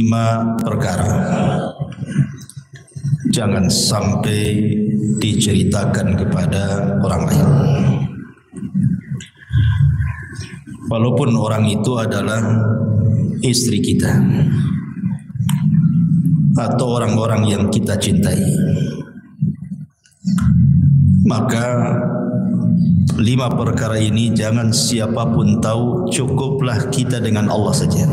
5 perkara jangan sampai diceritakan kepada orang lain, walaupun orang itu adalah istri kita atau orang-orang yang kita cintai. Maka 5 perkara ini jangan siapapun tahu, cukuplah kita dengan Allah saja.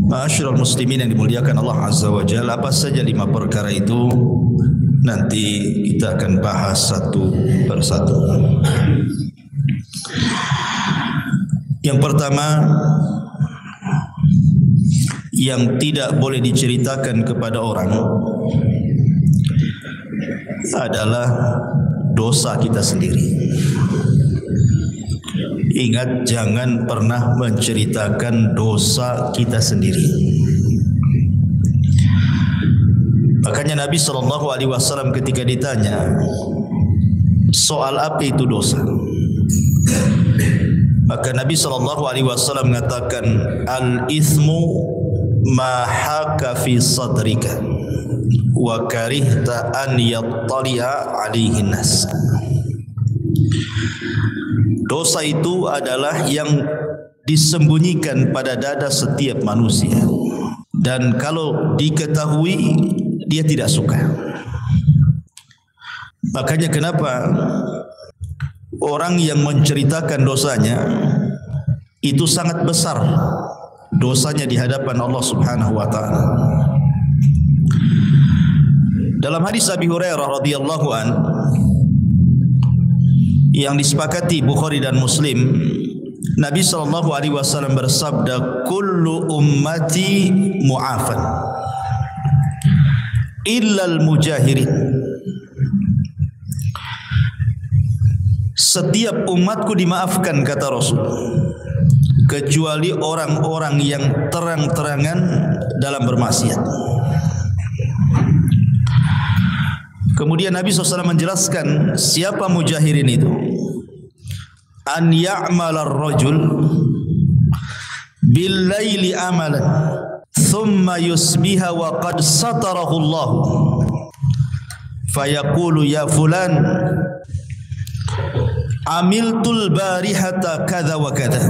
Ma'asyiral muslimin yang dimuliakan Allah Azza wa Jalla, apa saja 5 perkara itu? Nanti kita akan bahas satu persatu. Yang pertama, yang tidak boleh diceritakan kepada orang adalah dosa kita sendiri. Ingat, jangan pernah menceritakan dosa kita sendiri. Makanya Nabi SAW ketika ditanya soal apa itu dosa, maka Nabi SAW mengatakan, al-ithmu ma haka fi sadrika wa karihta an yattali'a alaihi nas. Dosa itu adalah yang disembunyikan pada dada setiap manusia, dan kalau diketahui dia tidak suka. Makanya kenapa orang yang menceritakan dosanya itu sangat besar dosanya di hadapan Allah Subhanahu wa taala. Dalam hadis Abi Hurairah radhiyallahu an yang disepakati Bukhari dan Muslim, Nabi SAW bersabda, kullu ummati mu'afan illal mujahirin. Setiap umatku dimaafkan, kata Rasul, kecuali orang-orang yang terang-terangan dalam bermaksiat. Kemudian Nabi SAW menjelaskan siapa mujahirin itu. An ya'mala ar-rajul bil-laili amalan thumma yusbiha wa qad satarahu Allah fayaqulu ya fulan amiltul barihata kadha wa kadha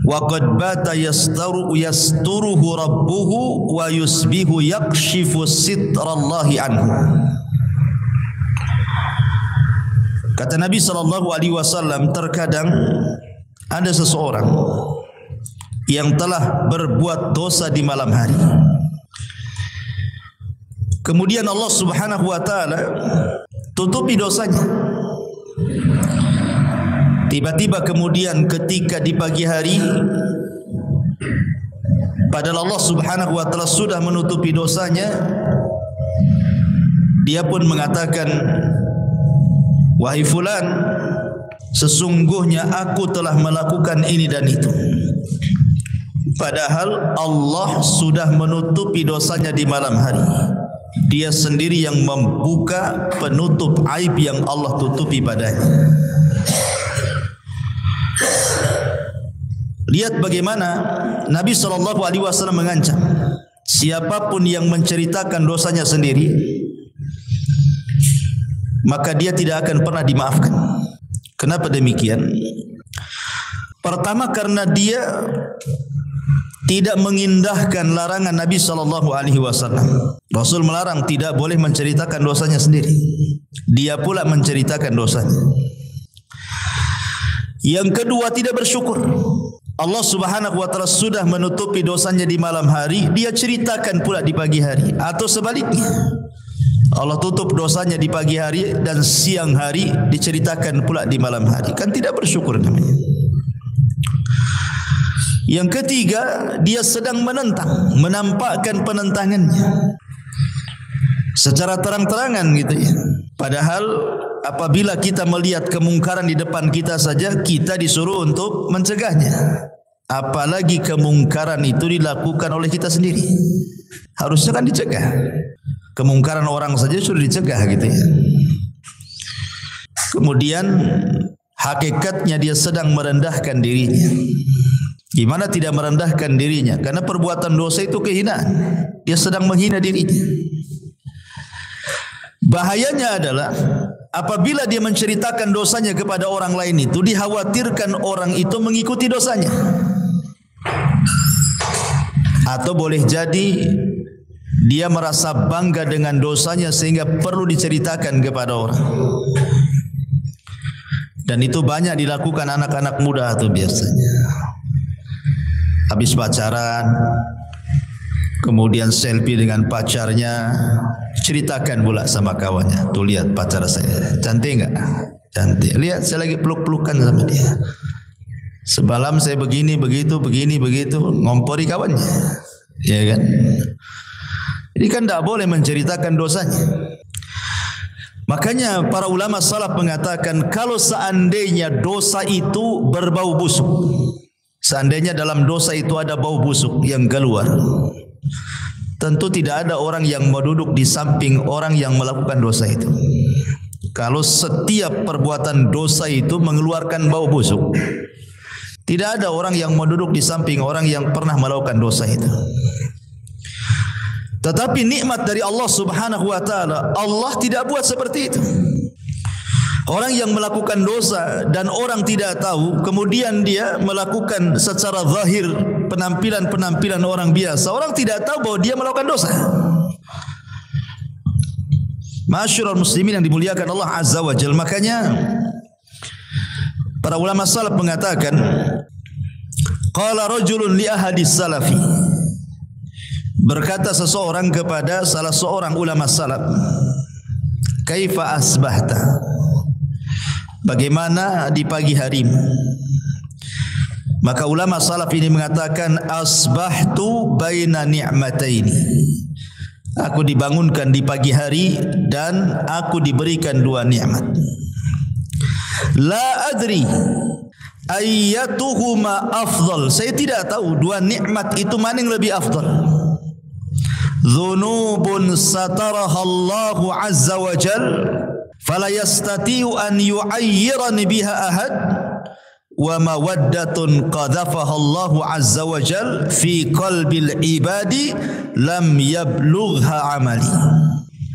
wa qad bata yasturuhu rabbuhu wa yusbihu yakshifu sitrallahi anhu. Kata Nabi SAW, terkadang ada seseorang yang telah berbuat dosa di malam hari, kemudian Allah Subhanahu wa taala tutupi dosanya. Tiba-tiba kemudian ketika di pagi hari, padahal Allah Subhanahu wa taala sudah menutupi dosanya, dia pun mengatakan, wahai fulan, sesungguhnya aku telah melakukan ini dan itu. Padahal Allah sudah menutupi dosanya di malam hari. Dia sendiri yang membuka penutup aib yang Allah tutupi padanya. Lihat bagaimana Nabi SAW mengancam siapapun yang menceritakan dosanya sendiri, maka dia tidak akan pernah dimaafkan. Kenapa demikian? Pertama, karena dia tidak mengindahkan larangan Nabi SAW. Rasul melarang tidak boleh menceritakan dosanya sendiri. Dia pula menceritakan dosanya. Yang kedua, tidak bersyukur. Allah Subhanahu wa taala sudah menutupi dosanya di malam hari, dia ceritakan pula di pagi hari, atau sebaliknya. Allah tutup dosanya di pagi hari dan siang hari diceritakan pula di malam hari. Kan tidak bersyukur namanya. Yang ketiga, dia sedang menentang, menampakkan penentangannya secara terang-terangan gitu ya. Padahal apabila kita melihat kemungkaran di depan kita saja, kita disuruh untuk mencegahnya. Apalagi kemungkaran itu dilakukan oleh kita sendiri. Harusnya kan dicegah. Kemungkaran orang saja sudah dicegah gitu ya. Kemudian hakikatnya dia sedang merendahkan dirinya. Gimana tidak merendahkan dirinya? Karena perbuatan dosa itu kehinaan. Dia sedang menghina dirinya. Bahayanya adalah apabila dia menceritakan dosanya kepada orang lain itu, dikhawatirkan orang itu mengikuti dosanya. Atau boleh jadi dia merasa bangga dengan dosanya sehingga perlu diceritakan kepada orang. Dan itu banyak dilakukan anak-anak muda itu biasanya. Habis pacaran, kemudian selfie dengan pacarnya, ceritakan pula sama kawannya. Tuh lihat pacar saya, cantik enggak? Cantik. Lihat saya lagi peluk-pelukan sama dia. Semalam saya begini, begitu, ngompori kawannya. Ya kan? Jadi kan tidak boleh menceritakan dosanya. Makanya para ulama salaf mengatakan kalau seandainya dosa itu berbau busuk, seandainya dalam dosa itu ada bau busuk yang keluar, tentu tidak ada orang yang mau duduk di samping orang yang melakukan dosa itu. Kalau setiap perbuatan dosa itu mengeluarkan bau busuk, tidak ada orang yang mau duduk di samping orang yang pernah melakukan dosa itu. Tetapi nikmat dari Allah Subhanahu wa taala, Allah tidak buat seperti itu. Orang yang melakukan dosa dan orang tidak tahu, kemudian dia melakukan secara zahir penampilan orang biasa, orang tidak tahu bahwa dia melakukan dosa. Ma'asyiral muslimin yang dimuliakan Allah Azza wa Jalla, makanya para ulama salaf mengatakan, qala rajulun li ahadis salafi, berkata seseorang kepada salah seorang ulama salaf, kaifa asbahta, bagaimana di pagi harimu? Maka ulama salaf ini mengatakan, asbahtu baina ni'mataini, aku dibangunkan di pagi hari dan aku diberikan dua nikmat. La adri ayyatuhuma afdal, saya tidak tahu dua nikmat itu mana yang lebih afdal. Dzunubun sataraha Allahu azza wa jal fala yastati'u an yu'ayyirani biha ahad, wa mawaddatun qadhafaha Allahu azza wa jal fi qalbil ibadi lam yablugha amali.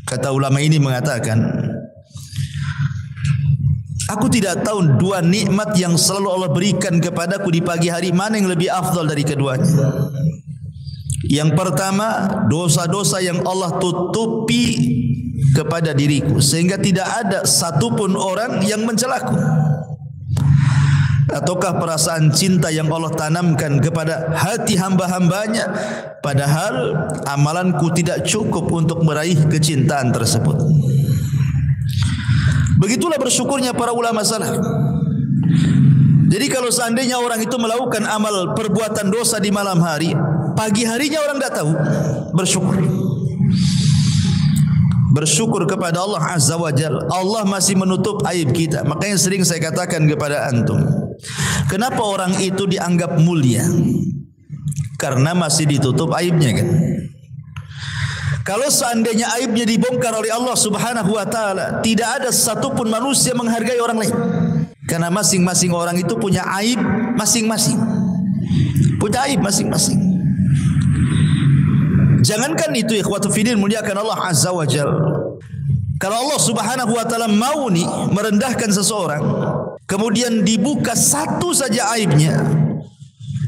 Kata ulama ini mengatakan, aku tidak tahu dua nikmat yang selalu Allah berikan kepadaku di pagi hari mana yang lebih afdal dari keduanya. Yang pertama, dosa-dosa yang Allah tutupi kepada diriku sehingga tidak ada satupun orang yang mencelaku. Ataukah perasaan cinta yang Allah tanamkan kepada hati hamba-hambanya, padahal amalanku tidak cukup untuk meraih kecintaan tersebut. Begitulah bersyukurnya para ulama salaf. Jadi kalau seandainya orang itu melakukan amal perbuatan dosa di malam hari, pagi harinya orang tidak tahu, bersyukur. Bersyukur kepada Allah Azza wa Jalla. Allah masih menutup aib kita. Makanya sering saya katakan kepada antum, kenapa orang itu dianggap mulia? Karena masih ditutup aibnya kan. Kalau seandainya aibnya dibongkar oleh Allah Subhanahu wa taala, tidak ada satupun manusia menghargai orang lain. Karena masing-masing orang itu punya aib masing-masing. Punya aib masing-masing. Jangankan itu ikhwatu fiddin muliakan Allah Azza wa Jalla. Kalau Allah Subhanahu wa taala mau nih merendahkan seseorang, kemudian dibuka satu saja aibnya,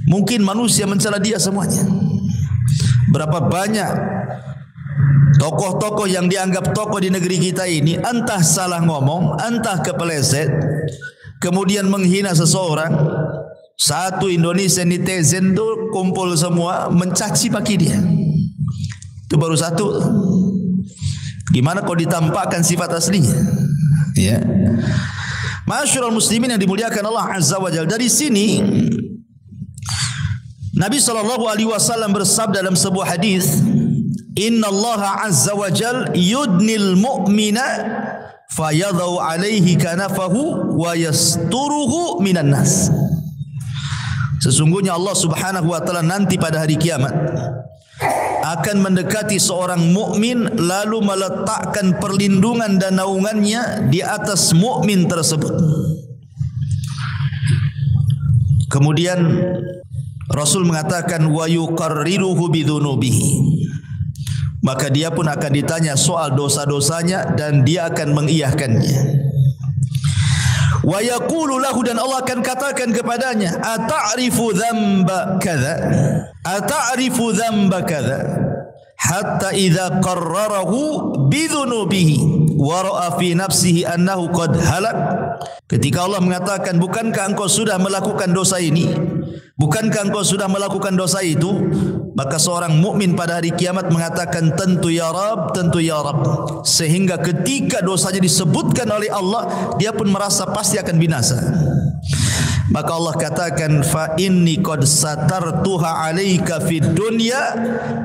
mungkin manusia mencela dia semuanya. Berapa banyak tokoh-tokoh yang dianggap tokoh di negeri kita ini, entah salah ngomong, entah kepeleset, kemudian menghina seseorang. Satu Indonesia netizen itu kumpul semua mencaci maki dia. Itu baru satu. Gimana kalau ditampakkan sifat aslinya? Ya. Ma'asyiral muslimin yang dimuliakan Allah Azza wa Jalla. Dari sini Nabi SAW bersabda dalam sebuah hadis, Inna Allah Azza wa Jalla yudnil mu'mina fayadau alaihi kanafahu wa yasturuhu minan nas. Sesungguhnya Allah Subhanahu wa taala nanti pada hari kiamat akan mendekati seorang mukmin lalu meletakkan perlindungan dan naungannya di atas mukmin tersebut. Kemudian Rasul mengatakan wa yuqarriruhu bidzunubihi. Maka dia pun akan ditanya soal dosa-dosanya dan dia akan mengiyahkannya. Wa yaqulu lahu, dan Allah akan katakan kepadanya, ata'rifu dzamba kadza, ata'rifu dzamba kadza, hatta idza qarrarahu bidzunubihi wa ra'a fi nafsihi annahu qad halak. Ketika Allah mengatakan, bukankah engkau sudah melakukan dosa ini, bukankah engkau sudah melakukan dosa itu, maka seorang mukmin pada hari kiamat mengatakan, tentu ya Rabb, tentu ya Rabb. Sehingga ketika dosanya disebutkan oleh Allah, dia pun merasa pasti akan binasa. Maka Allah katakan, fa inni qad satartuha 'alaika fid dunya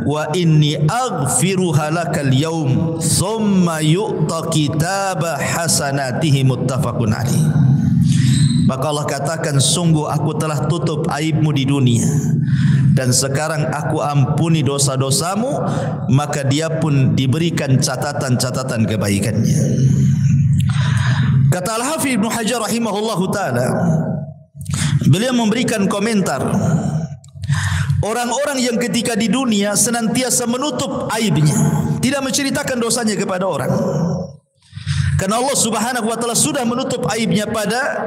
wa inni aghfiruha lakal yaum thumma yu'ta kitaba hasanatihi muttafaqun alaih. Maka Allah katakan, sungguh aku telah tutup aibmu di dunia dan sekarang aku ampuni dosa-dosamu, maka dia pun diberikan catatan-catatan kebaikannya. Kata Al-Hafidz Ibnu Hajar rahimahullahu taala, beliau memberikan komentar, orang-orang yang ketika di dunia senantiasa menutup aibnya, tidak menceritakan dosanya kepada orang. Karena Allah Subhanahu wa taala sudah menutup aibnya pada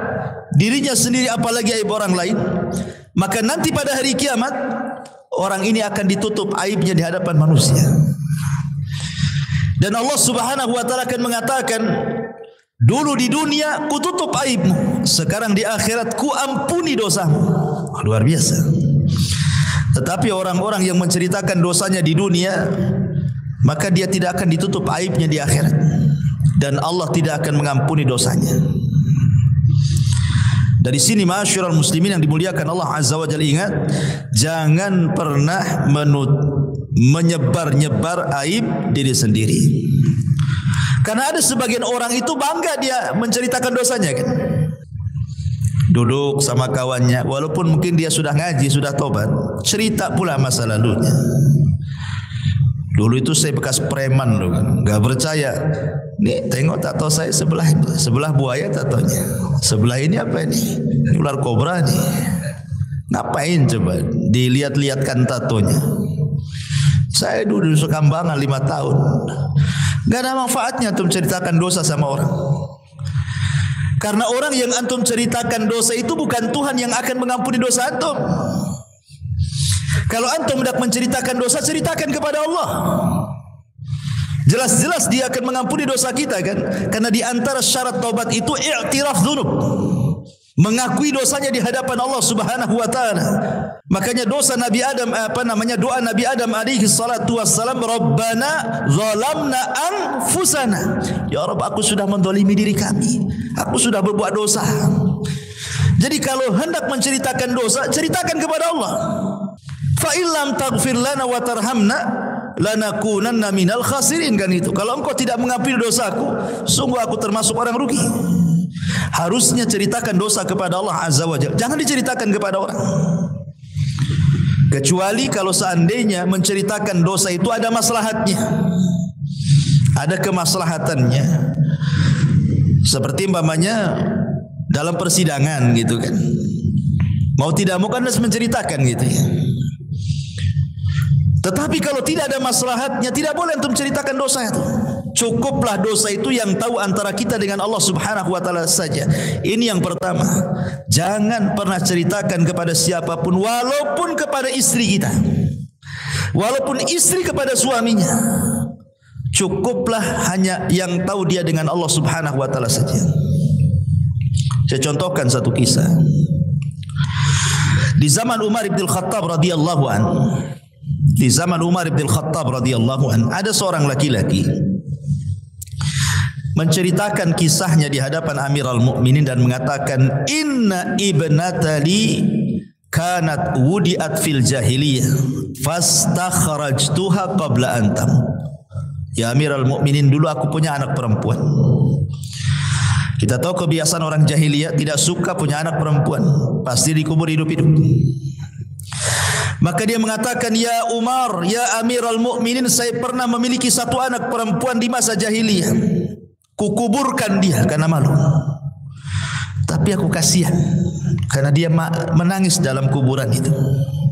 dirinya sendiri, apalagi aib orang lain. Maka nanti pada hari kiamat orang ini akan ditutup aibnya di hadapan manusia. Dan Allah Subhanahu wa taala akan mengatakan, dulu di dunia ku tutup aibmu, sekarang di akhirat ku ampuni dosamu. Luar biasa. Tetapi orang-orang yang menceritakan dosanya di dunia, maka dia tidak akan ditutup aibnya di akhirat, dan Allah tidak akan mengampuni dosanya. Dari sini ma'asyiral muslimin yang dimuliakan Allah Azza wa Jalla, ingat, jangan pernah menyebar-nyebar aib diri sendiri. Karena ada sebagian orang itu bangga dia menceritakan dosanya kan. Duduk sama kawannya, walaupun mungkin dia sudah ngaji, sudah tobat, cerita pula masa lalunya. Dulu itu saya bekas preman loh kan, nggak percaya. Nih tengok tato saya sebelah buaya tatonya, sebelah ini apa ini? Ini ular kobra nih. Ngapain coba? Dilihat-lihatkan tatonya. Saya dulu di Sukambangan 5 tahun. Gak ada manfaatnya antum ceritakan dosa sama orang. Karena orang yang antum ceritakan dosa itu bukan Tuhan yang akan mengampuni dosa antum. Kalau antum hendak menceritakan dosa, ceritakan kepada Allah. Jelas-jelas dia akan mengampuni dosa kita kan? Karena di antara syarat taubat itu i'tiraf dzunub, mengakui dosanya di hadapan Allah Subhanahu wa taala. Makanya dosa Nabi Adam, doa Nabi Adam alaihi salatu wassalam, Rabbana zalamna anfusana. Ya Rabb, aku sudah menzalimi diri kami. Aku sudah berbuat dosa. Jadi kalau hendak menceritakan dosa, ceritakan kepada Allah. Fa illam taghfir lana wa tarhamna lanakunanna minal khasirin, kan itu. Kalau engkau tidak mengampuni dosaku, sungguh aku termasuk orang rugi. Harusnya ceritakan dosa kepada Allah Azza wa Jalla. Jangan diceritakan kepada orang. Kecuali kalau seandainya menceritakan dosa itu ada maslahatnya, ada kemaslahatannya. Seperti umpamanya dalam persidangan gitu kan. Mau tidak mau kan harus menceritakan gitu ya. Tetapi kalau tidak ada maslahatnya, tidak boleh untuk menceritakan dosa itu. Cukuplah dosa itu yang tahu antara kita dengan Allah Subhanahu wa taala saja. Ini yang pertama. Jangan pernah ceritakan kepada siapapun, walaupun kepada istri kita, walaupun istri kepada suaminya. Cukuplah hanya yang tahu dia dengan Allah Subhanahu wa taala saja. Saya contohkan satu kisah. Di zaman Umar bin Khattab radhiyallahu anhu, di zaman Umar bin Khattab radhiyallahu anhu, ada seorang laki-laki menceritakan kisahnya di hadapan Amirul Mukminin dan mengatakan, inna ibnatali kanat wudiat fil jahiliyah fastakhrajtuha qabla antam. Ya Amirul Mukminin, dulu aku punya anak perempuan. Kita tahu kebiasaan orang jahiliyah, tidak suka punya anak perempuan, pasti dikubur hidup-hidup. Maka dia mengatakan, ya Umar, ya Amirul Mukminin, saya pernah memiliki satu anak perempuan di masa jahiliyah. Kukuburkan dia karena malu. Tapi aku kasihan karena dia menangis dalam kuburan itu.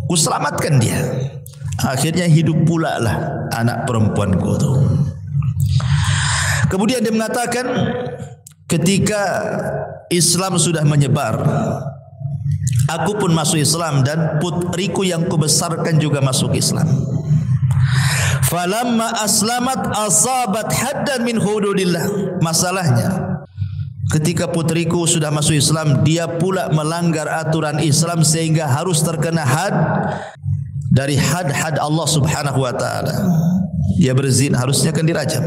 kuselamatkan dia. Akhirnya hidup pula lah anak perempuanku itu. Kemudian dia mengatakan, ketika Islam sudah menyebar, aku pun masuk Islam dan putriku yang kubesarkan juga masuk Islam. Falamma aslamat asabat haddan min hududillah. Masalahnya, ketika putriku sudah masuk Islam, dia pula melanggar aturan Islam sehingga harus terkena had dari had-had Allah Subhanahu wa taala. Dia berzina, harusnya kan dirajam.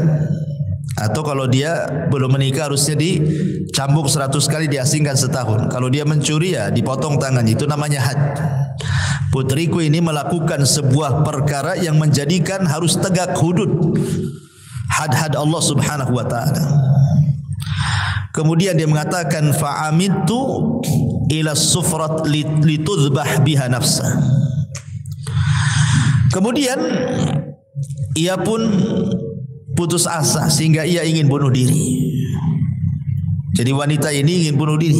Atau kalau dia belum menikah harusnya dicambuk 100 kali, diasingkan setahun. Kalau dia mencuri ya dipotong tangannya, itu namanya had. Putriku ini melakukan sebuah perkara yang menjadikan harus tegak hudud had-had Allah Subhanahu wa taala. Kemudian dia mengatakan, fa'amidtu ila sufrat litudhbah biha nafsa. Kemudian ia pun putus asa sehingga ia ingin bunuh diri. Jadi wanita ini ingin bunuh diri.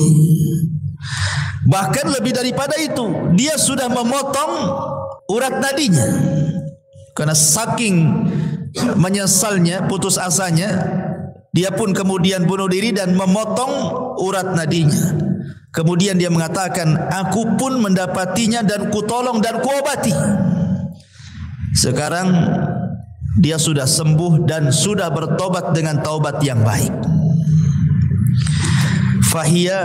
Bahkan lebih daripada itu, dia sudah memotong urat nadinya. Karena saking menyesalnya, putus asanya, dia pun kemudian bunuh diri dan memotong urat nadinya. Kemudian dia mengatakan, aku pun mendapatinya dan kutolong dan kuobati. Sekarang dia sudah sembuh dan sudah bertobat dengan taubat yang baik. Fahiya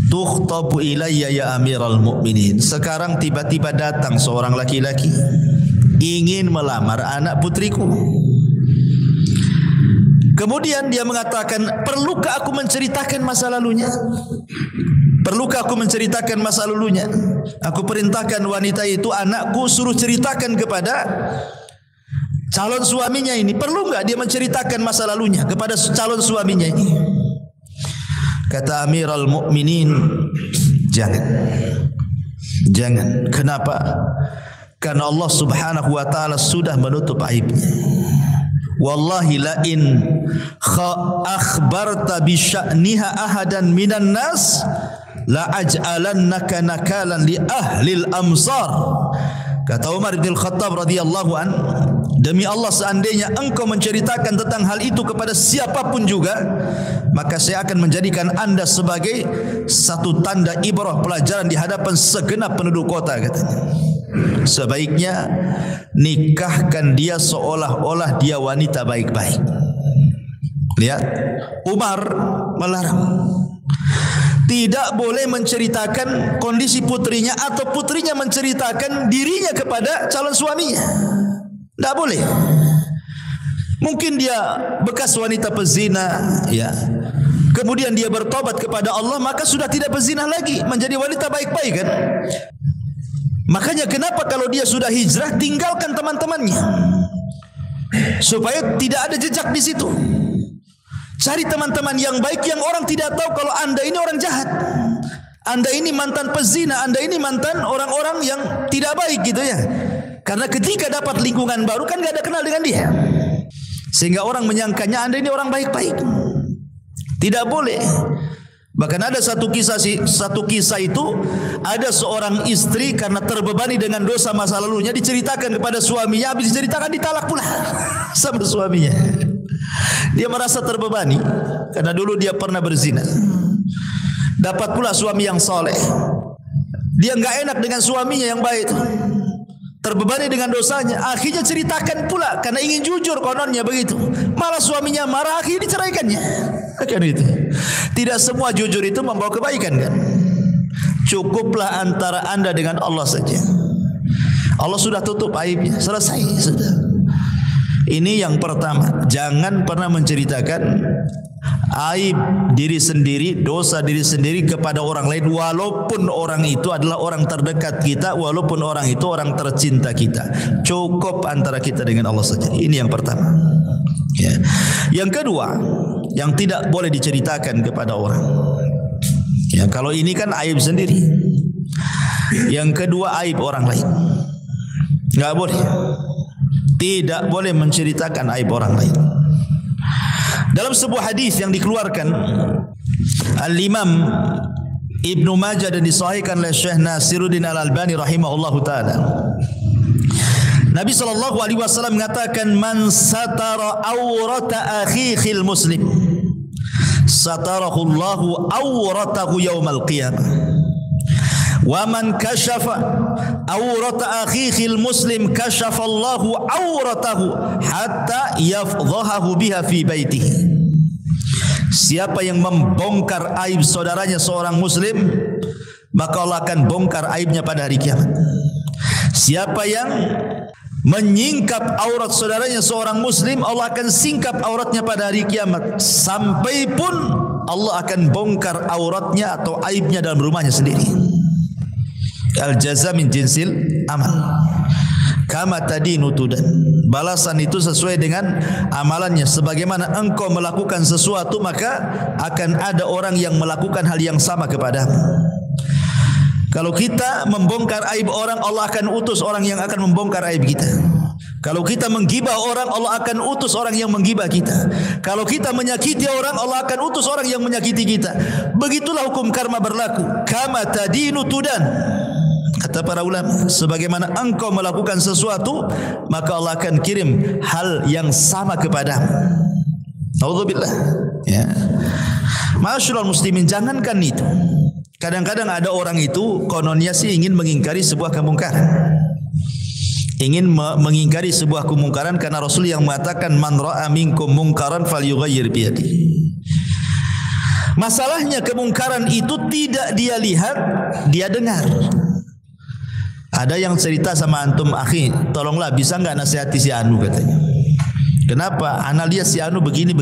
tukhtabu ilayya ya amiral mu'minin. Sekarang tiba-tiba datang seorang laki-laki ingin melamar anak putriku. Kemudian dia mengatakan, perlukah aku menceritakan masa lalunya? Perlukah aku menceritakan masa lalunya? Aku perintahkan wanita itu, anakku, suruh ceritakan kepada calon suaminya ini. Perlu enggak dia menceritakan masa lalunya kepada calon suaminya ini? Kata Amirul Mukminin, jangan. Jangan. Kenapa? Karena Allah Subhanahu wa taala sudah menutup aibnya. Wallahi la in akhbarta bi sya'niha ahadan minan nas la aj'alannaka nakalan li ahlil amsar. Kata Umar bin Khattab radhiyallahu an, demi Allah, seandainya engkau menceritakan tentang hal itu kepada siapapun juga, maka saya akan menjadikan anda sebagai satu tanda ibrah, pelajaran di hadapan segenap penduduk kota, katanya. Sebaiknya nikahkan dia seolah-olah dia wanita baik-baik. Lihat, Umar melarang. Tidak boleh menceritakan kondisi putrinya atau putrinya menceritakan dirinya kepada calon suaminya. Tidak boleh. Mungkin dia bekas wanita pezina, ya. Kemudian dia bertobat kepada Allah, maka sudah tidak pezina lagi, menjadi wanita baik-baik, kan? Makanya kenapa kalau dia sudah hijrah, tinggalkan teman-temannya, supaya tidak ada jejak di situ. Cari teman-teman yang baik, yang orang tidak tahu kalau anda ini orang jahat, anda ini mantan pezina, anda ini mantan orang-orang yang tidak baik, gitu ya. Karena ketika dapat lingkungan baru kan gak ada kenal dengan dia, sehingga orang menyangkanya anda ini orang baik-baik. Tidak boleh. Bahkan ada satu kisah itu, ada seorang istri karena terbebani dengan dosa masa lalunya, diceritakan kepada suaminya, habis diceritakan ditalak pula sama suaminya. Dia merasa terbebani karena dulu dia pernah berzina. Dapat pula suami yang soleh, dia nggak enak dengan suaminya yang baik itu, terbebani dengan dosanya. Akhirnya ceritakan pula karena ingin jujur, kononnya begitu. Malah suaminya marah, akhirnya diceraikannya. Kan itu. Tidak semua jujur itu membawa kebaikan, kan? Cukuplah antara anda dengan Allah saja. Allah sudah tutup aibnya, selesai, sudah. Ini yang pertama, jangan pernah menceritakan aib diri sendiri, dosa diri sendiri kepada orang lain, walaupun orang itu adalah orang terdekat kita, walaupun orang itu orang tercinta kita. Cukup antara kita dengan Allah saja. Ini yang pertama, ya. Yang kedua, yang tidak boleh diceritakan kepada orang, ya, kalau ini kan aib sendiri. Yang kedua, aib orang lain, nggak boleh. Tidak boleh menceritakan aib orang lain. Dalam sebuah hadis yang dikeluarkan Al-Imam Ibnu Majah dan disahihkan oleh Syekh Nasiruddin Al-Albani rahimahullahu taala. Nabi sallallahu alaihi wasallam mengatakan, man satara awrata akhihil muslim satarahu Allahu awratahu yaumal qiyamah. Wa man kashafa awrata akhihil muslim kashafa Allahu awratahu hatta yafdhahu biha fi baitihi. Siapa yang membongkar aib saudaranya seorang muslim, maka Allah akan bongkar aibnya pada hari kiamat. Siapa yang menyingkap aurat saudaranya seorang muslim, Allah akan singkap auratnya pada hari kiamat. Sampai pun Allah akan bongkar auratnya atau aibnya dalam rumahnya sendiri. Al-jaza min jinsil amal. Kama tadinu tudan. Balasan itu sesuai dengan amalannya. Sebagaimana engkau melakukan sesuatu, maka akan ada orang yang melakukan hal yang sama kepadamu. Kalau kita membongkar aib orang, Allah akan utus orang yang akan membongkar aib kita. Kalau kita menggibah orang, Allah akan utus orang yang menggibah kita. Kalau kita menyakiti orang, Allah akan utus orang yang menyakiti kita. Begitulah hukum karma berlaku. Kama tadinu tudan. Kata para ulama, sebagaimana engkau melakukan sesuatu, maka Allah akan kirim hal yang sama kepadamu. Auzubillah. Ya. Ma'asyiral muslimin, jangankan itu. Kadang-kadang ada orang itu kononnya sih ingin mengingkari sebuah kemungkaran. Ingin mengingkari sebuah kemungkaran karena Rasul yang mengatakan, man ra'a minkum mungkaran falyughayyir bi yadihi. Masalahnya kemungkaran itu tidak dia lihat, dia dengar. Ada yang cerita sama antum, akhi, tolonglah bisa enggak nasihati si Anu, katanya. Kenapa? Ana lihat si Anu begini.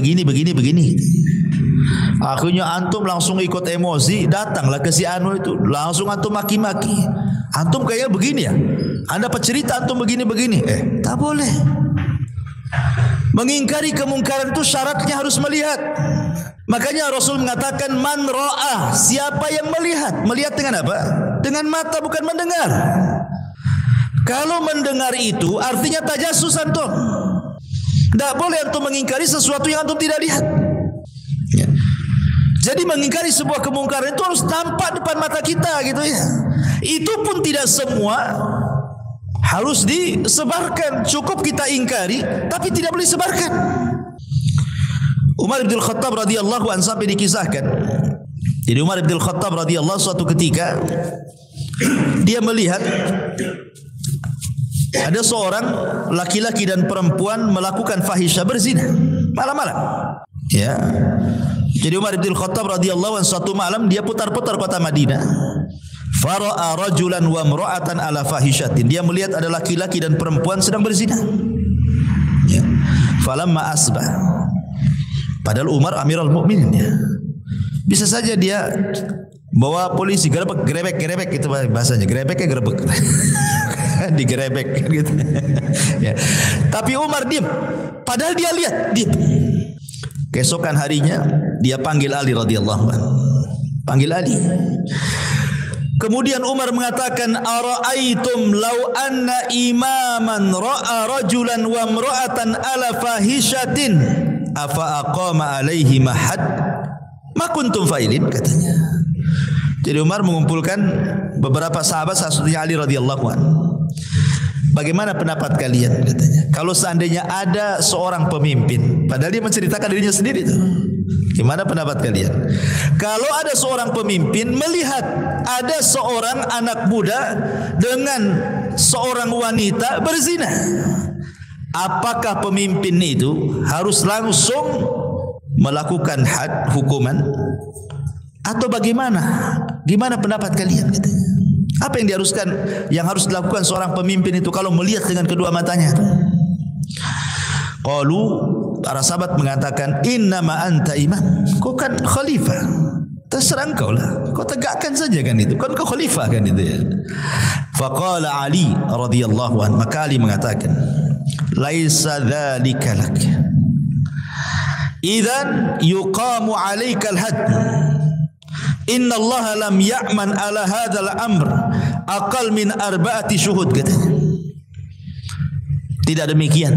Akhirnya antum langsung ikut emosi, datanglah ke si Anu itu, langsung antum maki-maki. Antum kayak begini ya? Anda pecerita antum begini. Tak boleh. Mengingkari kemungkaran itu syaratnya harus melihat. Makanya Rasul mengatakan, man ra'a, siapa yang melihat. Melihat dengan apa? Dengan mata, bukan mendengar. Kalau mendengar itu artinya tajassus antum. Tidak boleh antum mengingkari sesuatu yang antum tidak lihat. Ya. Jadi mengingkari sebuah kemungkaran itu harus tampak depan mata kita, gitu ya. Itu pun tidak semua harus disebarkan. Cukup kita ingkari, tapi tidak boleh sebarkan. Umar bin Khattab radhiyallahu anhu sampai dikisahkan. Jadi Umar bin Khattab radhiyallahu suatu ketika dia melihat ada seorang laki-laki dan perempuan melakukan fahisyah, berzina malam-malam. Ya. Jadi Umar bin Khattab radhiyallahu anhu suatu malam dia putar-putar kota Madinah. Fara'a rajulan wa imra'atan ala fahishatin. Dia melihat ada laki-laki dan perempuan sedang berzina. Ya. Falamma asbah. Padahal Umar Amirul Mukminin, ya. Bisa saja dia bawa polisi, gerebek itu bahasanya, gerebeknya digerebek gitu. Ya. Tapi Umar diam. Padahal dia lihat, diam. Keesokan harinya dia panggil Ali radhiyallahu anhu. Panggil Ali. Kemudian Umar mengatakan, ara'aitum law anna imaman ra'a rajulan wa imra'atan ala fahishatin afa aqama alaihi mahad ma kuntum fa'ilin, katanya. Jadi Umar mengumpulkan beberapa sahabat, salah satunya Ali radhiyallahu anhu. Bagaimana pendapat kalian, katanya, kalau seandainya ada seorang pemimpin, padahal dia menceritakan dirinya sendiri itu. Gimana pendapat kalian? Kalau ada seorang pemimpin melihat ada seorang anak muda dengan seorang wanita berzina, apakah pemimpin itu harus langsung melakukan had, hukuman, atau bagaimana? Gimana pendapat kalian, katanya? Apa yang diharuskan, yang harus dilakukan seorang pemimpin itu kalau melihat dengan kedua matanya? Qalu, para sahabat mengatakan, innama anta imam, kau kan khalifah, terserah engkau lah, kau tegakkan saja kan itu, kan kau khalifah kan itu, ya. Faqala Ali radhiyallahu anhu, maka Ali mengatakan, laisa dzalika lak, idzan yuqamu 'alaikal hadd. Inna Allah lam ya'man ala hadzal amr aqal min arba'ati syuhud, katanya. Tidak demikian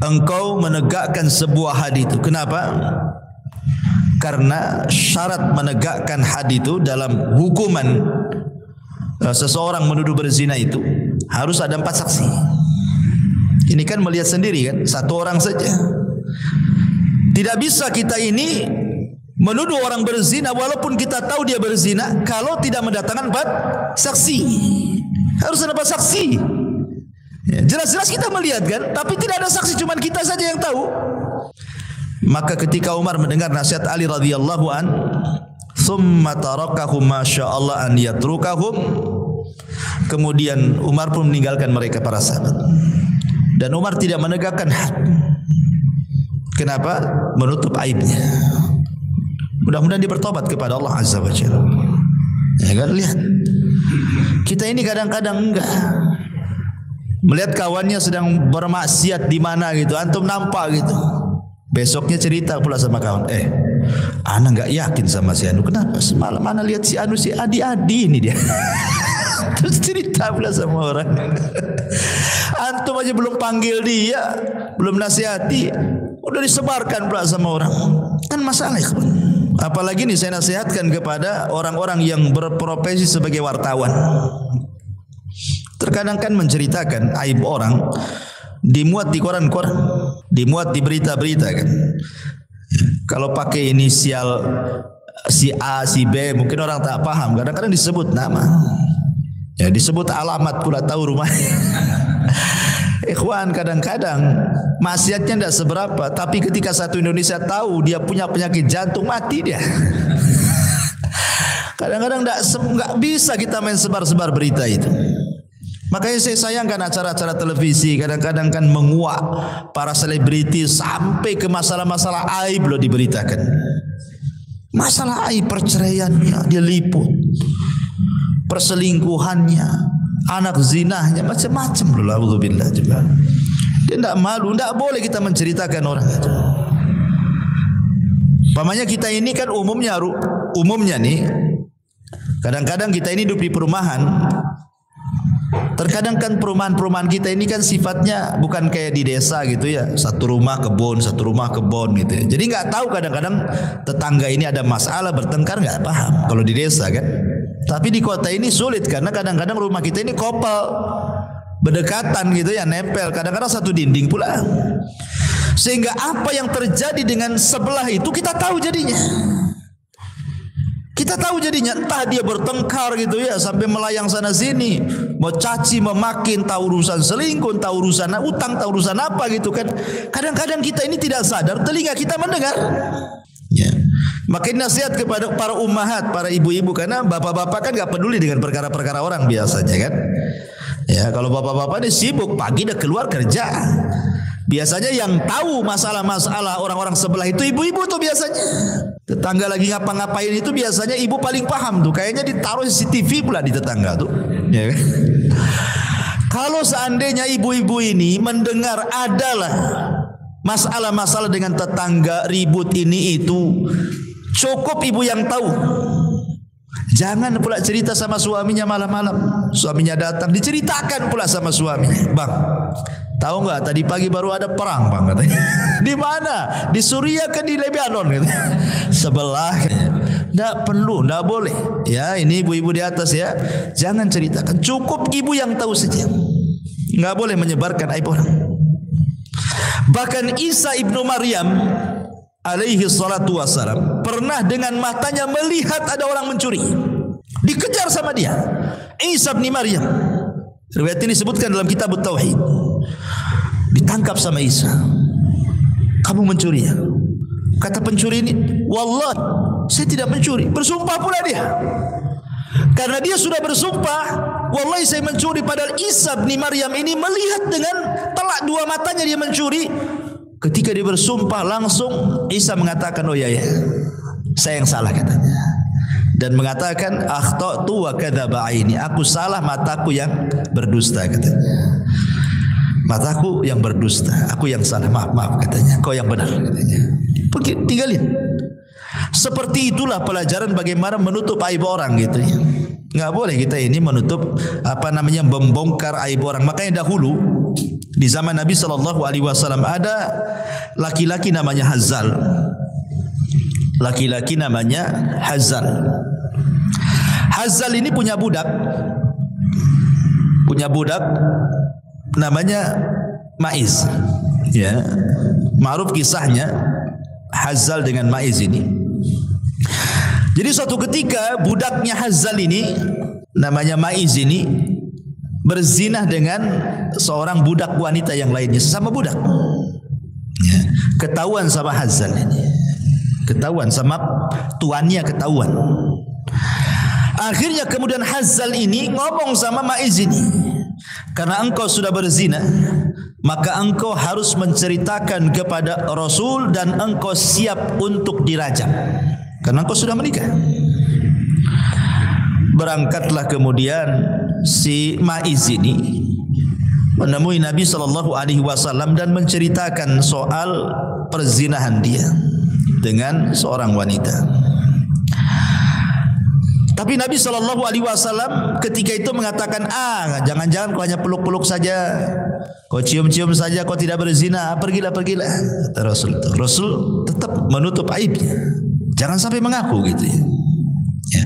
engkau menegakkan sebuah had itu. Kenapa? Karena syarat menegakkan had itu dalam hukuman seseorang menuduh berzina itu harus ada 4 saksi. Ini kan melihat sendiri kan, 1 orang saja. Tidak bisa kita ini menuduh orang berzina walaupun kita tahu dia berzina kalau tidak mendatangkan 4 saksi. Harus ada 4 saksi. Ya, jelas-jelas kita melihat kan, tapi tidak ada saksi, cuma kita saja yang tahu. Maka ketika Umar mendengar nasihat Ali radhiyallahu an, "Tsumma tarakahum ma sya'allah an yatrukahum." Kemudian Umar pun meninggalkan mereka para sahabat. Dan Umar tidak menegakkan had. Kenapa? Menutup aibnya. Mudah-mudahan dia bertobat kepada Allah Azza wa Jalla. Ya kan, lihat. Kita ini kadang-kadang enggak. Melihat kawannya sedang bermaksiat di mana gitu, antum nampak gitu. Besoknya cerita pula sama kawan, ana enggak yakin sama si Anu. Kenapa? Semalam ana lihat si Anu, si Adi ini dia. Terus cerita pula sama orang. Antum aja belum panggil dia, belum nasihati, udah disebarkan pula sama orang. Kan masalah ya. Apalagi nih saya nasihatkan kepada orang-orang yang berprofesi sebagai wartawan. Terkadang kan menceritakan aib orang, dimuat di koran-koran, dimuat di berita-berita kan. Kalau pakai inisial si A, si B, mungkin orang tak paham. Kadang-kadang disebut nama, ya disebut alamat pula, tahu rumahnya. Ikhwan, kadang-kadang maksiatnya tidak seberapa, tapi ketika satu Indonesia tahu dia punya penyakit jantung, mati dia. Kadang-kadang nggak bisa kita main sebar-sebar berita itu. Makanya saya sayangkan acara-acara televisi kadang-kadang kan menguak para selebriti sampai ke masalah-masalah aib loh diberitakan. Masalah aib perceraiannya dia liput, perselingkuhannya, anak zinahnya, macam-macam loh. Alhamdulillah juga. Dia tidak malu, tidak boleh kita menceritakan orang itu. Pamannya kita ini kan umumnya nih, kadang-kadang kita ini hidup di perumahan. Terkadang kan perumahan-perumahan kita ini kan sifatnya bukan kayak di desa gitu ya, satu rumah kebun gitu ya. Jadi nggak tahu kadang-kadang tetangga ini ada masalah bertengkar, nggak paham kalau di desa kan. Tapi di kota ini sulit karena kadang-kadang rumah kita ini kopel, berdekatan gitu ya, nempel, kadang-kadang satu dinding pula. Sehingga apa yang terjadi dengan sebelah itu kita tahu jadinya. Kita tahu jadinya, entah dia bertengkar gitu ya sampai melayang sana sini, mau caci memakin, tahu urusan selingkuh, tahu urusan utang, tahu urusan apa gitu kan. Kadang-kadang kita ini tidak sadar, telinga kita mendengar. Ya. Makin nasihat kepada para ummahat, para ibu-ibu, karena bapak-bapak kan gak peduli dengan perkara-perkara orang biasanya kan. Ya, kalau bapak-bapak ini sibuk, pagi udah keluar kerja. Biasanya yang tahu masalah-masalah orang-orang sebelah itu ibu-ibu tuh biasanya. Tetangga lagi ngapa-ngapain itu biasanya ibu paling paham tuh. Kayaknya ditaruh CCTV pula di tetangga tuh. Ya. Kalau seandainya ibu-ibu ini mendengar adalah masalah-masalah dengan tetangga, ribut ini itu, cukup ibu yang tahu. Jangan pula cerita sama suaminya malam-malam. Suaminya datang diceritakan pula sama suaminya. Bang, tahu nggak tadi pagi baru ada perang bang katanya. Di mana? Di Suriah ke di Lebanon gitu. Sebelah. Nggak perlu, nggak boleh. Ya ini ibu-ibu di atas ya. Jangan ceritakan. Cukup ibu yang tahu saja. Nggak boleh menyebarkan aib orang. Bahkan Isa ibnu Maryam alaihi salatu wassalam pernah dengan matanya melihat ada orang mencuri. Dikejar sama dia. Isa bin Maryam. Riwayat ini disebutkan dalam kitab Tauhid. Ditangkap sama Isa. Kamu mencuri ya? Kata pencuri ini, wallah saya tidak mencuri. Bersumpah pula dia. Karena dia sudah bersumpah, wallahi saya mencuri. Padahal Isa bin Maryam ini melihat dengan telak dua matanya dia mencuri. Ketika dia bersumpah langsung Isa mengatakan, oh ya saya yang salah katanya. Dan mengatakan akhtatu wa kadzaba aini, aku salah, mataku yang berdusta katanya. Mataku yang berdusta, aku yang salah, maaf katanya. Kau yang benar katanya. Pergi tinggalin. Seperti itulah pelajaran bagaimana menutup aib orang gitu ya. Enggak boleh kita ini menutup membongkar aib orang. Makanya dahulu di zaman Nabi SAW ada laki-laki namanya Hazal. laki-laki namanya Hazal. Hazal ini punya budak namanya Ma'iz. Ya, ma'ruf kisahnya Hazal dengan Ma'iz ini. Jadi suatu ketika budaknya Hazal ini namanya Ma'iz ini berzinah dengan seorang budak wanita yang lainnya, sesama budak. Ya, ketahuan sama Hazal ini, ketahuan sama tuannya, ketahuan. Akhirnya kemudian Hazal ini ngomong sama Ma'iz ini, karena engkau sudah berzina, maka engkau harus menceritakan kepada Rasul dan engkau siap untuk dirajam, karena engkau sudah menikah. Berangkatlah kemudian si Ma'iz ini menemui Nabi SAW dan menceritakan soal perzinahan dia dengan seorang wanita. Tapi Nabi SAW ketika itu mengatakan, jangan-jangan kau hanya peluk-peluk saja, kau cium-cium saja, kau tidak berzina, pergilah. Kata Rasul. Rasul tetap menutup aibnya, jangan sampai mengaku gitu ya. Ya.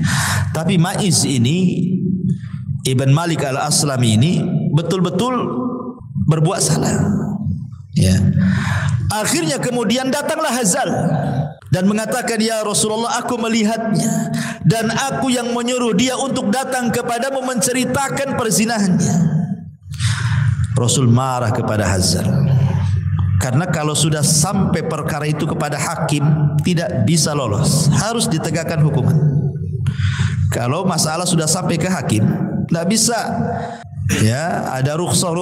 Tapi Ma'iz ini, Ibn Malik al-Aslami ini betul-betul berbuat salah. Ya. Akhirnya kemudian datanglah Hazal dan mengatakan, ya Rasulullah, aku melihatnya dan aku yang menyuruh dia untuk datang kepadamu menceritakan perzinahannya. Rasul marah kepada Hazal, karena kalau sudah sampai perkara itu kepada hakim tidak bisa lolos, harus ditegakkan hukuman. Kalau masalah sudah sampai ke hakim, tidak bisa ya ada rukhsah,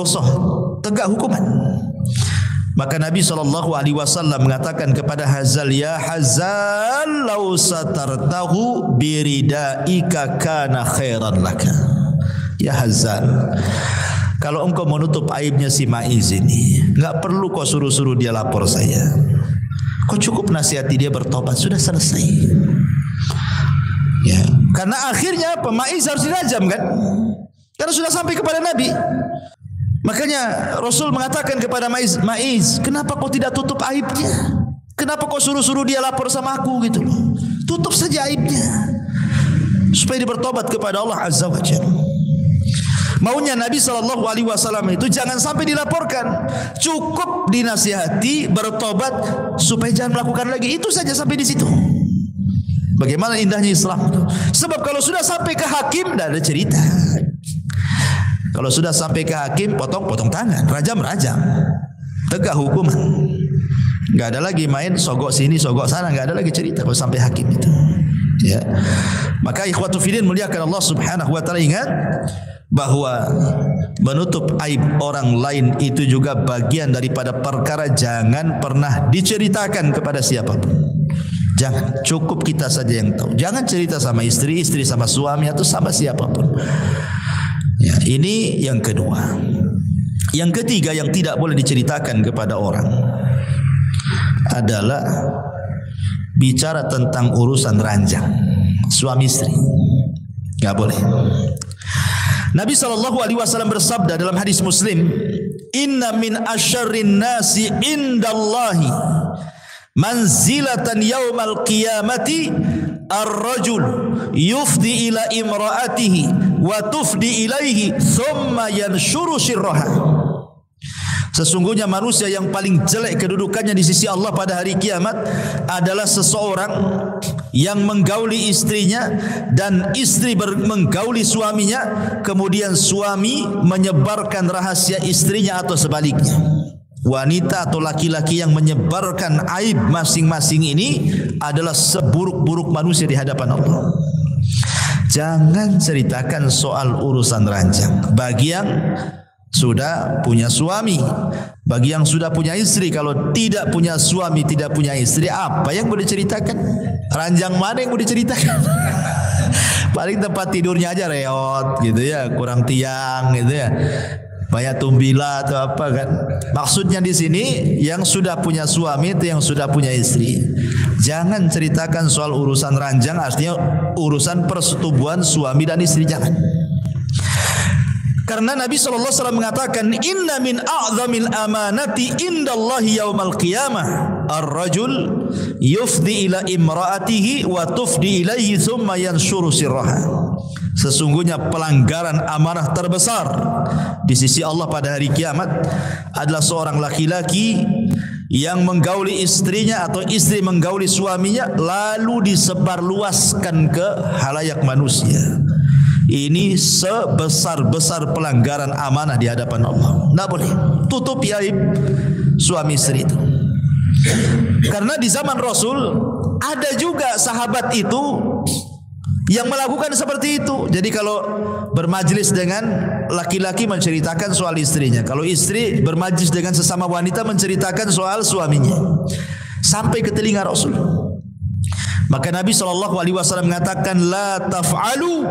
tegak hukuman. Maka Nabi SAW mengatakan kepada Hazal, ya Hazal, lau satartahu biridaika kana khairan laka. Ya Hazal, kalau engkau menutup aibnya si Ma'iz ini, enggak perlu kau suruh-suruh dia lapor saya. Kau cukup nasihati dia bertobat, sudah selesai. Ya, karena akhirnya Ma'iz harus dirajam kan? Karena sudah sampai kepada Nabi. Makanya Rasul mengatakan kepada Ma'iz, kenapa kau tidak tutup aibnya? Kenapa kau suruh-suruh dia lapor sama aku gitu? Tutup saja aibnya supaya dia bertobat kepada Allah Azza wa Jalla. Maunya Nabi SAW itu jangan sampai dilaporkan, cukup dinasihati, bertobat supaya jangan melakukan lagi. Itu saja, sampai di situ. Bagaimana indahnya Islam itu. Sebab kalau sudah sampai ke hakim, tidak ada cerita. Kalau sudah sampai ke hakim, potong tangan, rajam, tegak hukuman. Enggak ada lagi main sogok sini, sogok sana, enggak ada lagi cerita kalau sampai hakim itu. Ya. Maka ikhwatu fillah muliakan Allah Subhanahu wa taala, ingat bahwa menutup aib orang lain itu juga bagian daripada perkara jangan pernah diceritakan kepada siapapun. Jangan, cukup kita saja yang tahu. Jangan cerita sama istri sama suami atau sama siapapun. Ya, ini yang kedua. Yang ketiga yang tidak boleh diceritakan kepada orang adalah bicara tentang urusan ranjang suami istri. Enggak boleh. Nabi SAW bersabda dalam hadis Muslim, inna min asyarrin nasi indallahi manzilatan yaumal qiyamati ar-rajul yufdi ila imra'atihi wa tufdi ilaihi thumma yanshuru sirraha. Sesungguhnya manusia yang paling jelek kedudukannya di sisi Allah pada hari kiamat adalah seseorang yang menggauli istrinya dan istri menggauli suaminya, kemudian suami menyebarkan rahasia istrinya atau sebaliknya. Wanita atau laki-laki yang menyebarkan aib masing-masing ini adalah seburuk-buruk manusia di hadapan Allah. Jangan ceritakan soal urusan ranjang bagi yang sudah punya suami, bagi yang sudah punya istri. Kalau tidak punya suami, tidak punya istri, apa yang boleh diceritakan? Ranjang mana yang boleh diceritakan? Paling tempat tidurnya aja reot gitu ya, kurang tiang gitu ya, banyak tumbila atau apa kan. Maksudnya di sini yang sudah punya suami itu yang sudah punya istri. Jangan ceritakan soal urusan ranjang, artinya urusan persetubuhan suami dan istri, jangan. Karena Nabi SAW mengatakan, inna min a'zamil amanati indallahi yaumal qiyamah ar-rajul yufdi ila imra'atihi wa tufdi ilaihi thumma yanshuru sirraha. Sesungguhnya pelanggaran amanah terbesar di sisi Allah pada hari kiamat adalah seorang laki-laki yang menggauli istrinya atau istri menggauli suaminya lalu disebarluaskan ke halayak manusia. Ini sebesar-besar pelanggaran amanah di hadapan Allah. Tidak boleh tutupi aib suami istri itu. Karena di zaman Rasul ada juga sahabat itu yang melakukan seperti itu. Jadi kalau bermajlis dengan laki-laki menceritakan soal istrinya, kalau istri bermajlis dengan sesama wanita menceritakan soal suaminya, sampai ke telinga Rasul. Maka Nabi SAW mengatakan, la taf'alu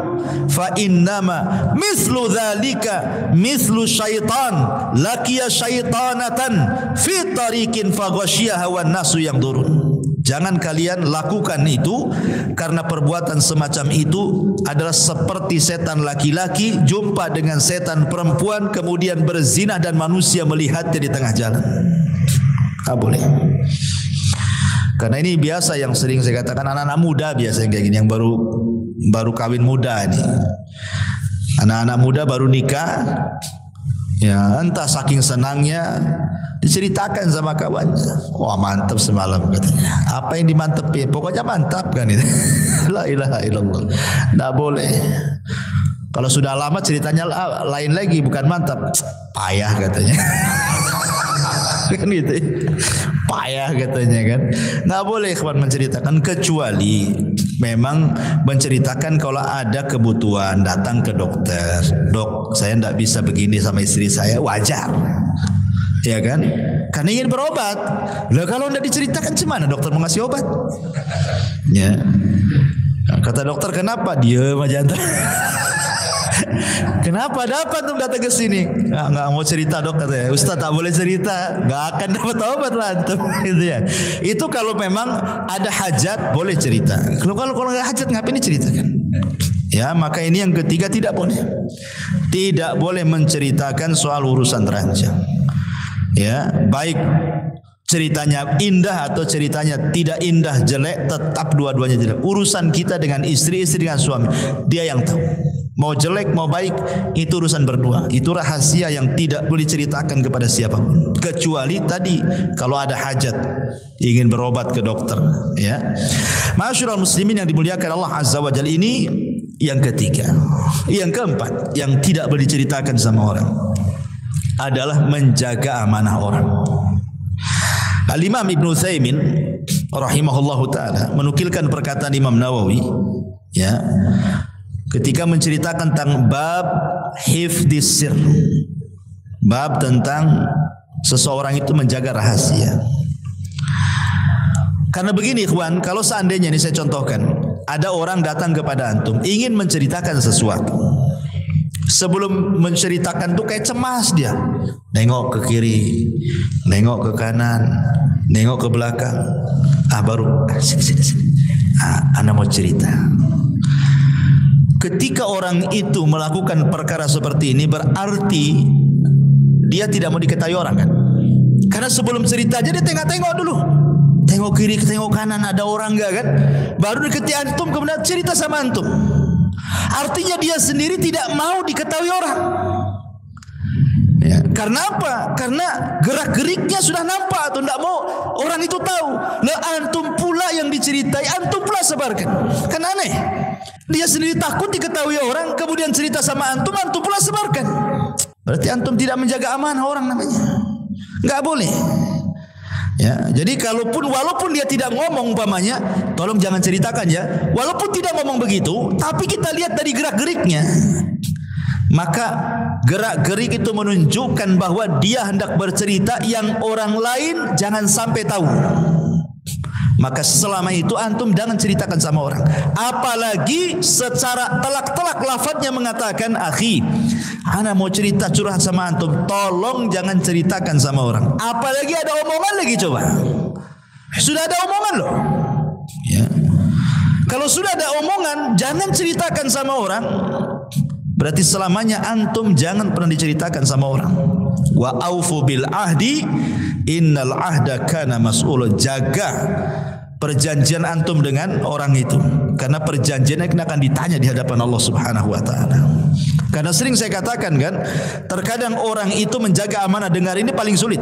fa innama mithlu dhalika mithlu syaitan laqiya syaitanatan fi tariqin fa ghasyiha wan nasu yang turun. Jangan kalian lakukan itu, karena perbuatan semacam itu adalah seperti setan laki-laki jumpa dengan setan perempuan kemudian berzina dan manusia melihatnya di tengah jalan. Tak boleh. Karena ini biasa yang sering saya katakan, anak-anak muda biasa yang kayak gini, yang baru kawin muda ini. Anak-anak muda baru nikah, ya entah saking senangnya diceritakan sama kawannya. Wah mantap semalam katanya. Apa yang dimantepin? Pokoknya mantap kan itu. La ilaha illallah. Tidak boleh. Kalau sudah lama ceritanya lain lagi, bukan mantap, payah katanya. Kan gitu, payah katanya kan. Nggak boleh kawan menceritakan, kecuali memang menceritakan kalau ada kebutuhan, datang ke dokter, dok saya tidak bisa begini sama istri saya, wajar, ya kan? Karena ingin berobat. Lah kalau tidak diceritakan gimana dokter mau ngasih obat? Ya, kata dokter kenapa? Diam aja. Kenapa dapat tuh datang ke sini? Nggak mau cerita dok katanya. Ustaz tak boleh cerita, nggak akan dapat obat lah antum. Gitu ya. Itu kalau memang ada hajat boleh cerita. Kalau nggak hajat ngapain diceritakan? Ya maka ini yang ketiga, tidak boleh. Tidak boleh menceritakan soal urusan ranjang. Ya baik ceritanya indah atau ceritanya tidak indah, jelek, tetap dua-duanya jelek. Urusan kita dengan istri dengan suami, dia yang tahu. Mau jelek mau baik itu urusan berdua. Itu rahasia yang tidak boleh diceritakan kepada siapapun, kecuali tadi kalau ada hajat ingin berobat ke dokter. Ya, Ma'asyiral muslimin yang dimuliakan Allah Azza wa Jalla, ini yang ketiga. Yang keempat yang tidak boleh diceritakan sama orang adalah menjaga amanah orang. Al-Imam Ibnu Utsaimin rahimahullahu taala menukilkan perkataan Imam Nawawi, ya, ketika menceritakan tentang bab hifdis sir, bab tentang seseorang itu menjaga rahasia. Karena begini ikhwan, kalau seandainya ini saya contohkan, ada orang datang kepada antum ingin menceritakan sesuatu, sebelum menceritakan tuh kayak cemas dia, nengok ke kiri, nengok ke kanan, nengok ke belakang, baru sini. Ana mau cerita. Ketika orang itu melakukan perkara seperti ini, berarti dia tidak mau diketahui orang kan? Karena sebelum cerita aja dia tengok dulu, tengok kiri, tengok kanan, ada orang enggak kan? Baru diketi antum kemudian cerita sama antum. Artinya dia sendiri tidak mau diketahui orang. Ya, karena apa? Karena gerak-geriknya sudah nampak atau tidak mau orang itu tahu. Lah antum pula yang diceritai, antum pula sebarkan. Kan aneh. Dia sendiri takut diketahui orang, kemudian cerita sama antum, antum pula sebarkan. Berarti antum tidak menjaga amanah orang namanya. Enggak boleh. Ya, jadi walaupun dia tidak ngomong umpamanya, tolong jangan ceritakan ya. Walaupun tidak ngomong begitu, tapi kita lihat dari gerak-geriknya. Maka gerak-gerik itu menunjukkan bahwa dia hendak bercerita yang orang lain jangan sampai tahu. Maka selama itu antum jangan ceritakan sama orang. Apalagi secara telak-telak lafadznya mengatakan, akhi, ana mau cerita curhat sama antum, tolong jangan ceritakan sama orang. Apalagi ada omongan lagi, coba. Sudah ada omongan loh. Ya. Kalau sudah ada omongan, jangan ceritakan sama orang. Berarti selamanya antum jangan pernah diceritakan sama orang. Wa aufu bil ahdi innal ahda kana mas'ul. Jaga perjanjian antum dengan orang itu, karena perjanjiannya akan ditanya di hadapan Allah Subhanahu wa taala. Karena sering saya katakan kan, terkadang orang itu menjaga amanah dengar ini paling sulit.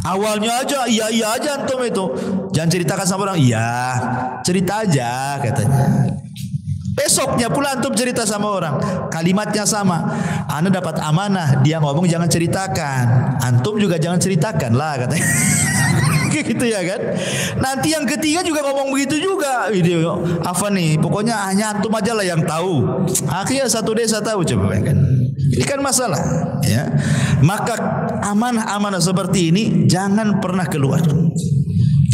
Awalnya aja iya aja antum itu. Jangan ceritakan sama orang. Iya, cerita aja katanya. Besoknya pula antum cerita sama orang, kalimatnya sama. Anda dapat amanah, dia ngomong jangan ceritakan. Antum juga jangan ceritakan lah katanya. Gitu ya kan. Nanti yang ketiga juga ngomong begitu juga. Video apa nih? Pokoknya hanya antum aja lah yang tahu. Akhirnya satu desa tahu, coba kan. Ini kan masalah, ya. Maka amanah-amanah seperti ini jangan pernah keluar.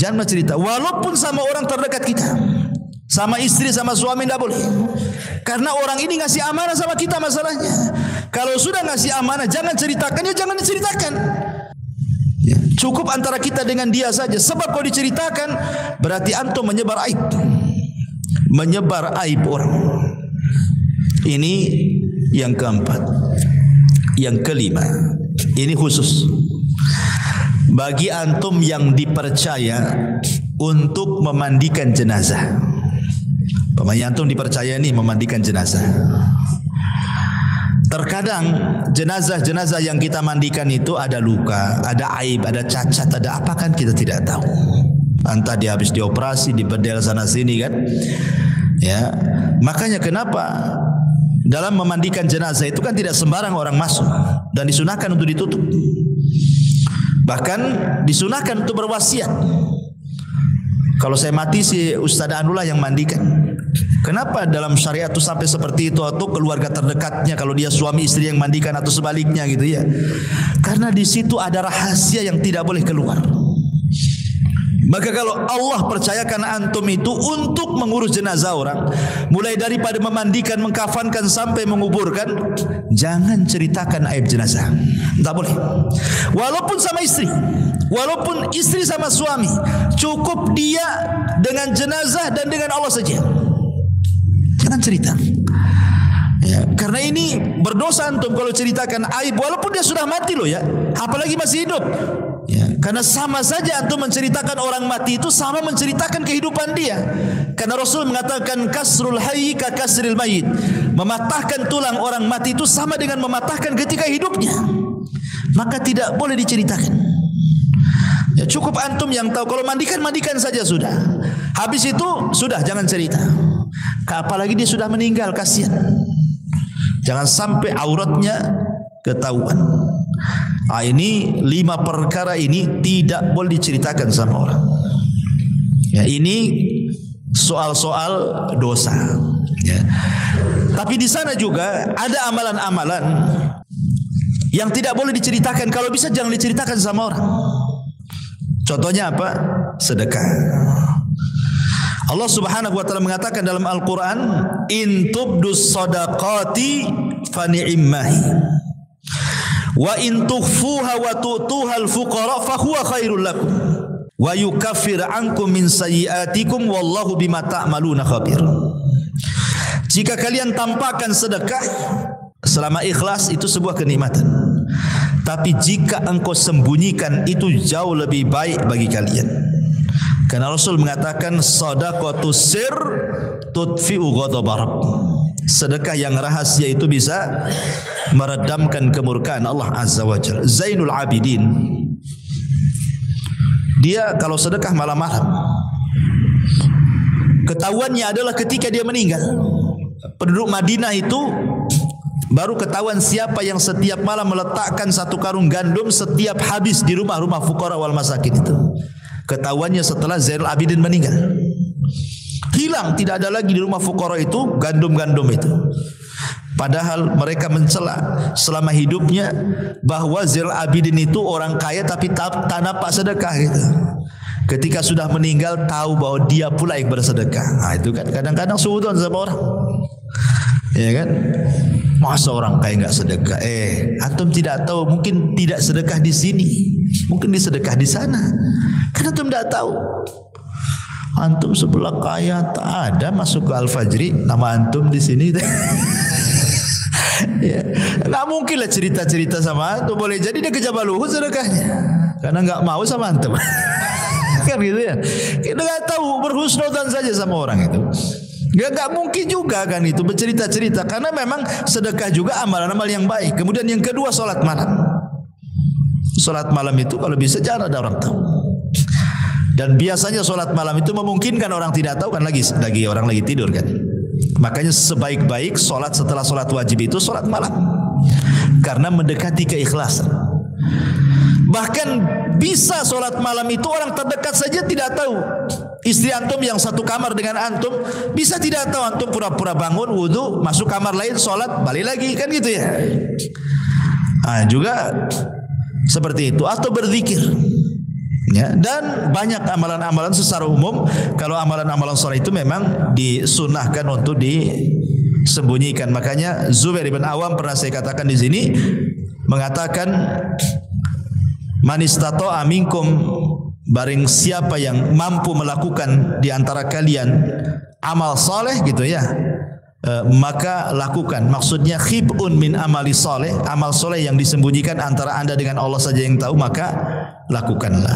Jangan cerita, walaupun sama orang terdekat kita, sama istri, sama suami, tidak boleh. Karena orang ini ngasih amanah sama kita masalahnya. Kalau sudah ngasih amanah, jangan ceritakan, ya jangan diceritakan. Ya, cukup antara kita dengan dia saja. Sebab kalau diceritakan, berarti antum menyebar aib, menyebar aib orang. Ini yang keempat. Yang kelima, ini khusus bagi antum yang dipercaya untuk memandikan jenazah. Pemain antum dipercaya nih memandikan jenazah. Terkadang jenazah-jenazah yang kita mandikan itu ada luka, ada aib, ada cacat, ada apa kan kita tidak tahu. Entah dia habis dioperasi, dibedel sana sini kan. Ya, makanya kenapa dalam memandikan jenazah itu kan tidak sembarang orang masuk dan disunahkan untuk ditutup. Bahkan disunahkan untuk berwasiat. Kalau saya mati si Ustaz Anullah yang mandikan. Kenapa dalam syariat itu sampai seperti itu, atau keluarga terdekatnya kalau dia suami istri yang mandikan atau sebaliknya gitu ya? Karena di situ ada rahasia yang tidak boleh keluar. Maka kalau Allah percayakan antum itu untuk mengurus jenazah orang, mulai daripada memandikan, mengkafankan sampai menguburkan, jangan ceritakan aib jenazah. Tak boleh. Walaupun sama istri, walaupun istri sama suami, cukup dia dengan jenazah dan dengan Allah saja. Jangan cerita. Ya, karena ini berdosa antum kalau ceritakan aib walaupun dia sudah mati loh ya, apalagi masih hidup. Ya, karena sama saja antum menceritakan orang mati itu sama menceritakan kehidupan dia. Karena Rasul mengatakan kasrul hayy ka kasril mayit. Mematahkan tulang orang mati itu sama dengan mematahkan ketika hidupnya. Maka tidak boleh diceritakan. Ya, cukup antum yang tahu. Kalau mandikan saja sudah. Habis itu sudah, jangan cerita. Apalagi dia sudah meninggal, kasihan. Jangan sampai auratnya ketahuan. Ini 5 perkara ini tidak boleh diceritakan sama orang. Ya, ini soal-soal dosa. Ya. Tapi di sana juga ada amalan-amalan yang tidak boleh diceritakan. Kalau bisa jangan diceritakan sama orang. Contohnya apa? Sedekah. Allah Subhanahu wa taala mengatakan dalam Al-Qur'an, "In tubdus shadaqati fa ni'immahi. Wa in tukhfuha wa tu'tuha al-fuqara fa huwa khairul lakum. Wa yukaffir ankum min sayyi'atikum wallahu bima ta'maluna khabir." Jika kalian tampakkan sedekah selama ikhlas itu sebuah kenikmatan. Tapi jika engkau sembunyikan itu jauh lebih baik bagi kalian. Karena Rasul mengatakan shadaqatus sir tudfi'u ghadab Rabb. Sedekah yang rahasia itu bisa meredamkan kemurkaan Allah Azza wa Jalla. Zainul Abidin, dia kalau sedekah malam-malam, ketahuannya adalah ketika dia meninggal. Penduduk Madinah itu baru ketahuan siapa yang setiap malam meletakkan 1 karung gandum setiap habis di rumah-rumah fuqara wal masakin itu. Ketahuannya setelah Zainul Abidin meninggal. Hilang, tidak ada lagi di rumah fuqara itu gandum-gandum itu. Padahal mereka mencela selama hidupnya bahwa Zainul Abidin itu orang kaya tapi tak nampak sedekah gitu. Ketika sudah meninggal tahu bahwa dia pula yang bersedekah. Nah, itu kan kadang-kadang suudzon sama orang. Ya kan? Masa orang kaya enggak sedekah? Antum tidak tahu, mungkin tidak sedekah di sini, mungkin disedekah di sana. Karena antum tidak tahu. Antum sebelah kaya tak ada masuk ke Al-Fajri, nama antum di sini. Ya. Nggak mungkin lah cerita-cerita sama antum. Boleh jadi dia ke Jabal Uhud sedekahnya karena nggak mau sama antum. Kan gitu ya. Kita nggak tahu, berhusnudzan saja sama orang itu. Gak mungkin juga kan itu bercerita-cerita, karena memang sedekah juga amalan-amal yang baik. Kemudian yang kedua, sholat malam. Sholat malam itu kalau bisa jangan ada orang tahu. Dan biasanya sholat malam itu memungkinkan orang tidak tahu kan, lagi orang lagi tidur kan. Makanya sebaik-baik sholat setelah sholat wajib itu sholat malam, karena mendekati keikhlasan. Bahkan bisa sholat malam itu orang terdekat saja tidak tahu. Istri antum yang satu kamar dengan antum bisa tidak tahu, antum pura-pura bangun wudu, masuk kamar lain sholat, balik lagi, kan gitu ya. Juga seperti itu, atau berzikir. Ya, dan banyak amalan-amalan secara umum. Kalau amalan-amalan sholat itu memang disunahkan untuk disembunyikan. Makanya Zubair bin Awam pernah saya katakan di sini mengatakan, man istata'a minkum, barang siapa yang mampu melakukan di antara kalian amal saleh gitu ya, maka lakukan. Maksudnya khib'un min amali saleh, amal saleh yang disembunyikan antara anda dengan Allah saja yang tahu, maka lakukanlah.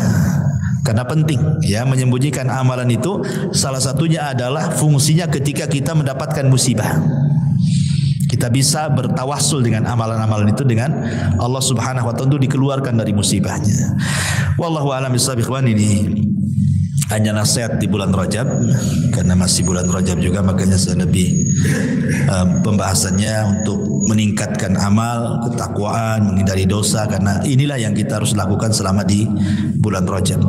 Karena penting ya menyembunyikan amalan itu. Salah satunya adalah fungsinya ketika kita mendapatkan musibah, kita bisa bertawassul dengan amalan-amalan itu dengan Allah Subhanahu wa taala untuk dikeluarkan dari musibahnya. Wallahu a'lam bishawab. Ikhwan, ini hanya nasihat di bulan Rajab, karena masih bulan Rajab juga, makanya saya lebih pembahasannya untuk meningkatkan amal, ketakwaan, menghindari dosa, karena inilah yang kita harus lakukan selama di bulan Rajab.